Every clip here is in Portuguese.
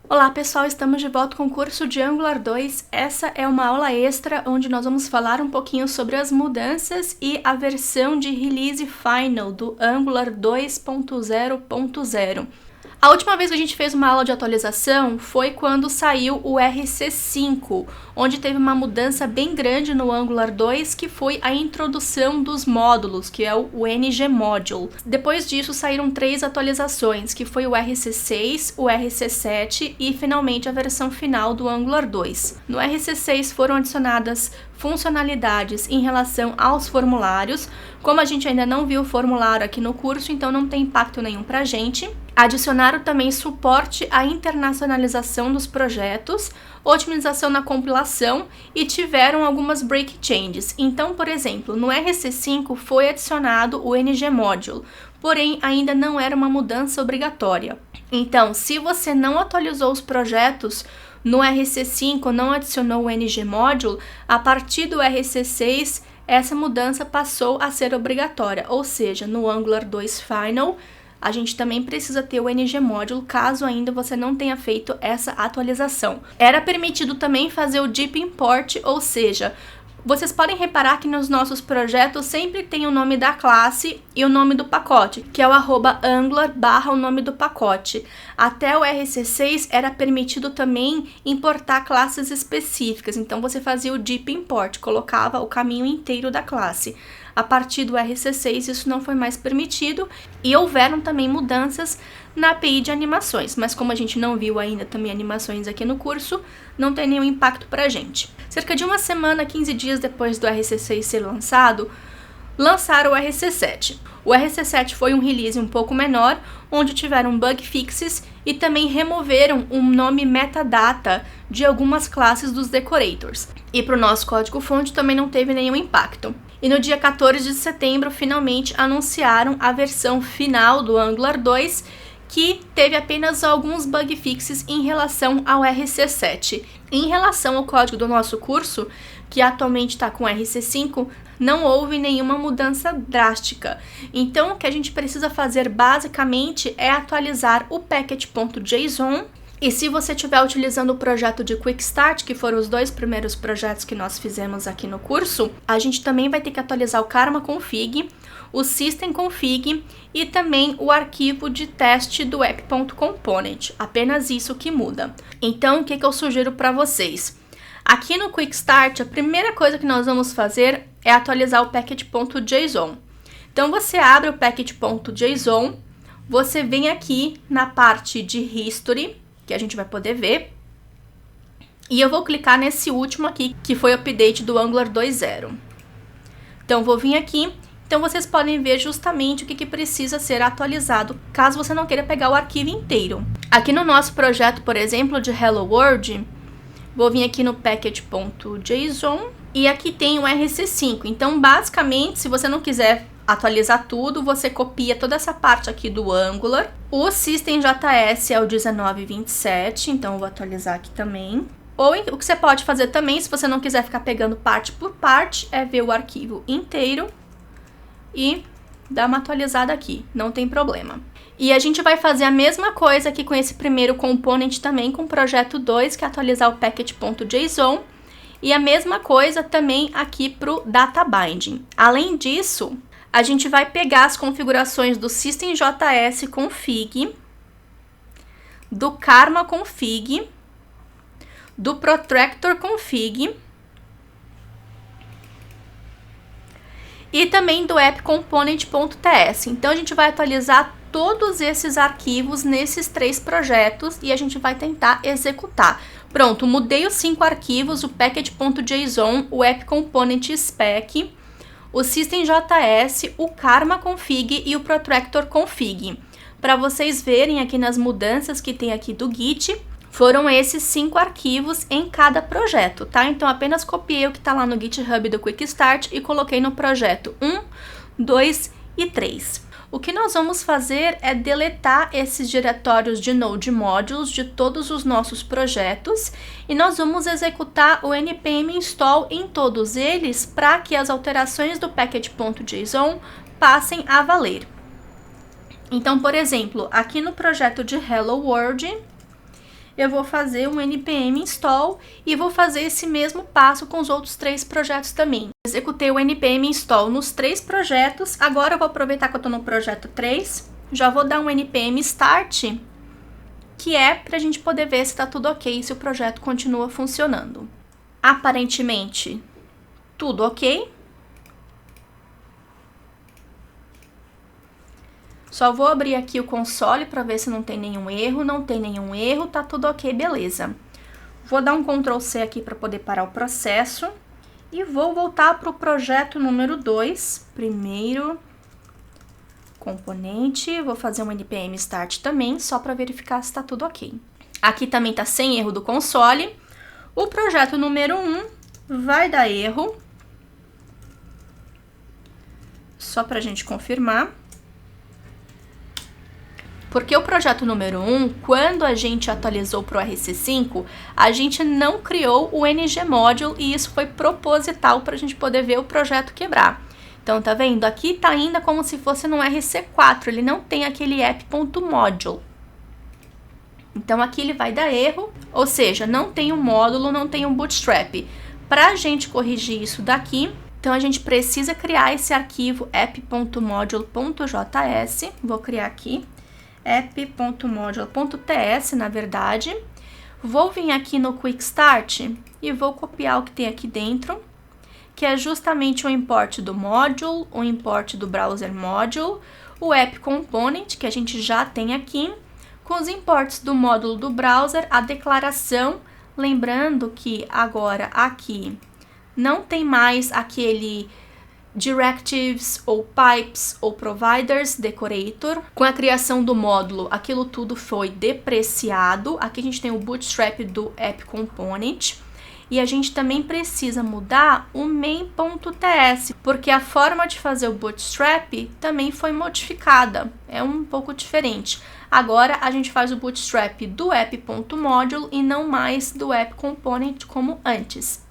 Olá pessoal, estamos de volta com o curso de Angular 2. Essa é uma aula extra onde nós vamos falar um pouquinho sobre as mudanças e a versão de release final do Angular 2.0.0. A última vez que a gente fez uma aula de atualização foi quando saiu o RC5, onde teve uma mudança bem grande no Angular 2, que foi a introdução dos módulos, que é o NG Module. Depois disso saíram 3 atualizações, que foi o RC6, o RC7 e finalmente a versão final do Angular 2. No RC6 foram adicionadas funcionalidades em relação aos formulários. Como a gente ainda não viu o formulário aqui no curso, então não tem impacto nenhum pra gente. Adicionaram também suporte à internacionalização dos projetos, otimização na compilação e tiveram algumas break changes. Então, por exemplo, no RC5 foi adicionado o NG Module, porém ainda não era uma mudança obrigatória. Então, se você não atualizou os projetos no RC5, não adicionou o NG Module, a partir do RC6 essa mudança passou a ser obrigatória, ou seja, no Angular 2 Final, a gente também precisa ter o NG Module, caso ainda você não tenha feito essa atualização. Era permitido também fazer o Deep Import, ou seja, vocês podem reparar que nos nossos projetos sempre tem o nome da classe e o nome do pacote, que é o @angular / o nome do pacote. Até o RC6 era permitido também importar classes específicas, então você fazia o Deep Import, colocava o caminho inteiro da classe. A partir do RC6 isso não foi mais permitido e houveram também mudanças na API de animações, mas como a gente não viu ainda também animações aqui no curso, não tem nenhum impacto pra gente. Cerca de uma semana, 15 dias depois do RC6 ser lançado, lançaram o RC7. O RC7 foi um release um pouco menor, onde tiveram bug fixes e também removeram o nome metadata de algumas classes dos decorators. E para o nosso código-fonte também não teve nenhum impacto. E no dia 14 de setembro, finalmente anunciaram a versão final do Angular 2, que teve apenas alguns bug fixes em relação ao RC7. Em relação ao código do nosso curso, que atualmente está com RC5, não houve nenhuma mudança drástica. Então, o que a gente precisa fazer basicamente é atualizar o package.json. E se você estiver utilizando o projeto de Quick Start, que foram os 2 primeiros projetos que nós fizemos aqui no curso, a gente também vai ter que atualizar o Karma Config, o System Config e também o arquivo de teste do app.component. Apenas isso que muda. Então, o que eu sugiro para vocês? Aqui no Quick Start, a primeira coisa que nós vamos fazer é atualizar o package.json. Então, você abre o package.json, você vem aqui na parte de History, que a gente vai poder ver, e eu vou clicar nesse último aqui, que foi o update do Angular 2.0. Então, vou vir aqui. Então, vocês podem ver justamente o que precisa ser atualizado, caso você não queira pegar o arquivo inteiro. Aqui no nosso projeto, por exemplo, de Hello World, vou vir aqui no package.json e aqui tem o RC5. Então, basicamente, se você não quiser atualizar tudo, você copia toda essa parte aqui do Angular. O System.js é o 19.27, então eu vou atualizar aqui também. Ou o que você pode fazer também, se você não quiser ficar pegando parte por parte, é ver o arquivo inteiro e dar uma atualizada aqui, não tem problema. E a gente vai fazer a mesma coisa aqui com esse primeiro component também, com o projeto 2, que é atualizar o package.json. E a mesma coisa também aqui para o data binding. Além disso, a gente vai pegar as configurações do System.js config, do Karma config, do Protractor config e também do app.component.ts. Então, a gente vai atualizar todos esses arquivos nesses 3 projetos e a gente vai tentar executar. Pronto, mudei os 5 arquivos, o package.json, o app.component.spec, o System.js, o Karma config e o Protractor config. Para vocês verem aqui nas mudanças que tem aqui do Git, foram esses 5 arquivos em cada projeto, tá? Então, apenas copiei o que está lá no GitHub do Quick Start e coloquei no projeto 1, 2 e 3. O que nós vamos fazer é deletar esses diretórios de Node Modules de todos os nossos projetos e nós vamos executar o npm install em todos eles para que as alterações do package.json passem a valer. Então, por exemplo, aqui no projeto de Hello World, eu vou fazer um npm install e vou fazer esse mesmo passo com os outros 3 projetos também. Executei o npm install nos 3 projetos, agora eu vou aproveitar que eu estou no projeto 3, já vou dar um npm start, que é para a gente poder ver se está tudo ok, se o projeto continua funcionando. Aparentemente, tudo ok. Só vou abrir aqui o console para ver se não tem nenhum erro. Não tem nenhum erro, tá tudo ok, beleza. Vou dar um Ctrl C aqui para poder parar o processo. E vou voltar para o projeto número 2. Primeiro componente. Vou fazer um npm start também, só para verificar se está tudo ok. Aqui também tá sem erro do console. O projeto número 1 vai dar erro. Só para a gente confirmar. Porque o projeto número 1, quando a gente atualizou para o RC5, a gente não criou o ngModule e isso foi proposital para a gente poder ver o projeto quebrar. Então, tá vendo? Aqui tá ainda como se fosse no RC4, ele não tem aquele app.module. Então, aqui ele vai dar erro, ou seja, não tem um módulo, não tem um bootstrap. Para a gente corrigir isso daqui, então a gente precisa criar esse arquivo app.module.js, vou criar aqui. app.module.ts, na verdade. Vou vir aqui no Quick Start e vou copiar o que tem aqui dentro, que é justamente o import do module, o import do browser module, o app component, que a gente já tem aqui, com os imports do módulo do browser, a declaração, lembrando que agora aqui não tem mais aquele directives ou pipes ou providers decorator. Com a criação do módulo, aquilo tudo foi depreciado. Aqui a gente tem o bootstrap do app component e a gente também precisa mudar o main.ts, porque a forma de fazer o bootstrap também foi modificada, é um pouco diferente. Agora a gente faz o bootstrap do app.module e não mais do app component como antes.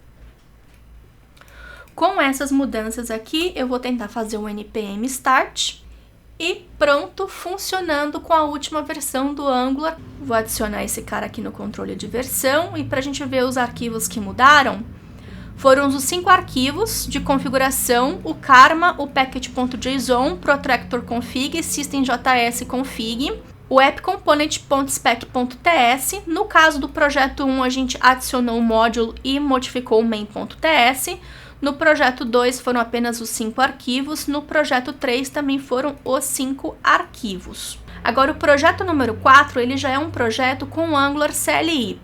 Com essas mudanças aqui, eu vou tentar fazer um npm start e pronto, funcionando com a última versão do Angular. Vou adicionar esse cara aqui no controle de versão e para a gente ver os arquivos que mudaram, foram os 5 arquivos de configuração, o karma, o package.json, protractor config, systemjs config, o appcomponent.spec.ts. No caso do projeto 1, a gente adicionou o módulo e modificou o main.ts. No projeto 2 foram apenas os 5 arquivos, no projeto 3 também foram os 5 arquivos. Agora o projeto número 4, ele já é um projeto com Angular CLI.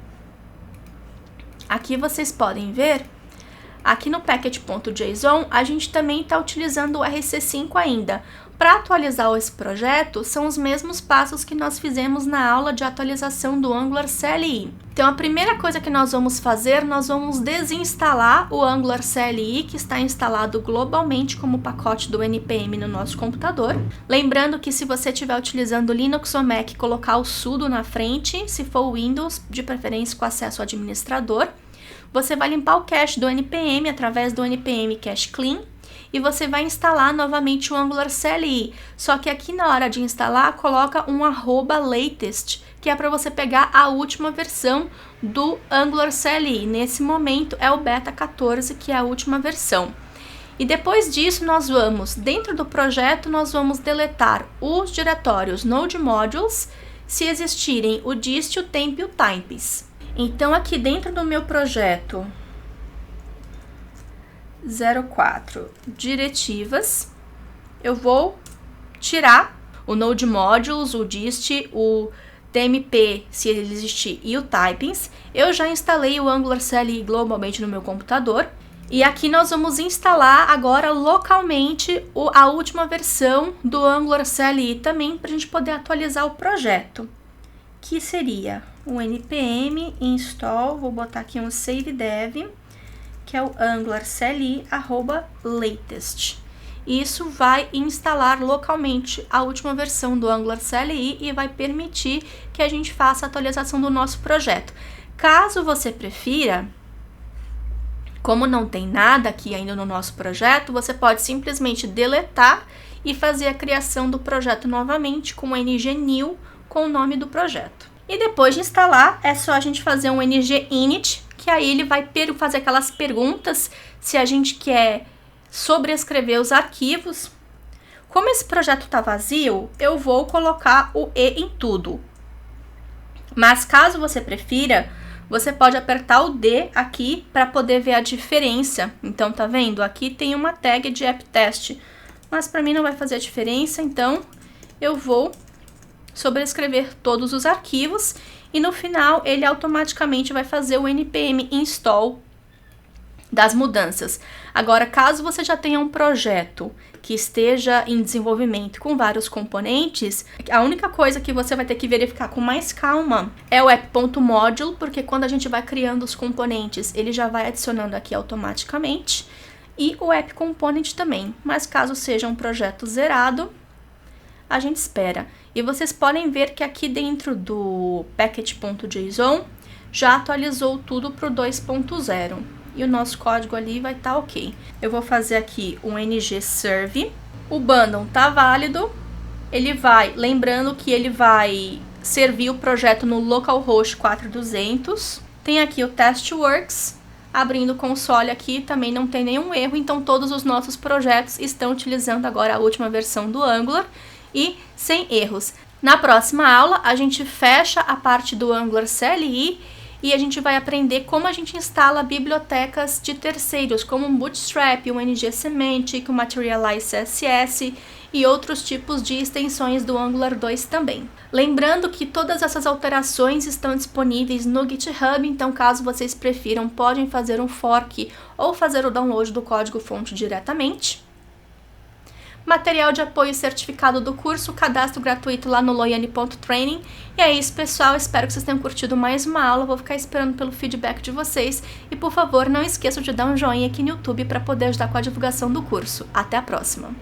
Aqui vocês podem ver, aqui no package.json, a gente também está utilizando o RC5 ainda. Para atualizar esse projeto, são os mesmos passos que nós fizemos na aula de atualização do Angular CLI. Então, a primeira coisa que nós vamos fazer, nós vamos desinstalar o Angular CLI, que está instalado globalmente como pacote do NPM no nosso computador. Lembrando que se você estiver utilizando Linux ou Mac, colocar o sudo na frente, se for Windows, de preferência com acesso ao administrador. Você vai limpar o cache do NPM através do npm cache clean, e você vai instalar novamente o Angular CLI. Só que aqui na hora de instalar, coloca um @latest, que é para você pegar a última versão do Angular CLI. Nesse momento é o beta 14, que é a última versão. E depois disso, nós vamos, dentro do projeto, nós vamos deletar os diretórios Node Modules, se existirem o dist, o temp e o types. Então, aqui dentro do meu projeto 04 diretivas, eu vou tirar o Node Modules, o dist, o tmp, se ele existir, e o typings. Eu já instalei o Angular CLI globalmente no meu computador. E aqui nós vamos instalar agora localmente a última versão do Angular CLI também, para a gente poder atualizar o projeto. Que seria o npm install, vou botar aqui um save dev, que é o Angular CLI @latest. Isso vai instalar localmente a última versão do Angular CLI e vai permitir que a gente faça a atualização do nosso projeto. Caso você prefira, como não tem nada aqui ainda no nosso projeto, você pode simplesmente deletar e fazer a criação do projeto novamente com ngnew com o nome do projeto. E depois de instalar, é só a gente fazer um ng init, que aí ele vai fazer aquelas perguntas se a gente quer sobrescrever os arquivos. Como esse projeto está vazio, eu vou colocar o E em tudo. Mas caso você prefira, você pode apertar o D aqui para poder ver a diferença. Então, tá vendo? Aqui tem uma tag de app test, mas para mim não vai fazer a diferença, então eu vou sobrescrever todos os arquivos e no final ele automaticamente vai fazer o npm install das mudanças. Agora, caso você já tenha um projeto que esteja em desenvolvimento com vários componentes, a única coisa que você vai ter que verificar com mais calma é o app.module, porque quando a gente vai criando os componentes, ele já vai adicionando aqui automaticamente, e o app component também. Mas caso seja um projeto zerado, a gente espera. E vocês podem ver que aqui dentro do package.json já atualizou tudo para o 2.0. E o nosso código ali vai estar ok. Eu vou fazer aqui um ng-serve. O bundle tá válido. Ele vai, lembrando que ele vai servir o projeto no localhost 4200. Tem aqui o testworks. Abrindo o console aqui também não tem nenhum erro. Então todos os nossos projetos estão utilizando agora a última versão do Angular e sem erros. Na próxima aula a gente fecha a parte do Angular CLI e a gente vai aprender como a gente instala bibliotecas de terceiros, como o Bootstrap, o ng-semantic, o Materialize CSS e outros tipos de extensões do Angular 2 também. Lembrando que todas essas alterações estão disponíveis no GitHub, então caso vocês prefiram, podem fazer um fork ou fazer o download do código-fonte diretamente. Material de apoio certificado do curso, cadastro gratuito lá no loiane.training. E é isso, pessoal. Espero que vocês tenham curtido mais uma aula. Vou ficar esperando pelo feedback de vocês. E, por favor, não esqueçam de dar um joinha aqui no YouTube para poder ajudar com a divulgação do curso. Até a próxima!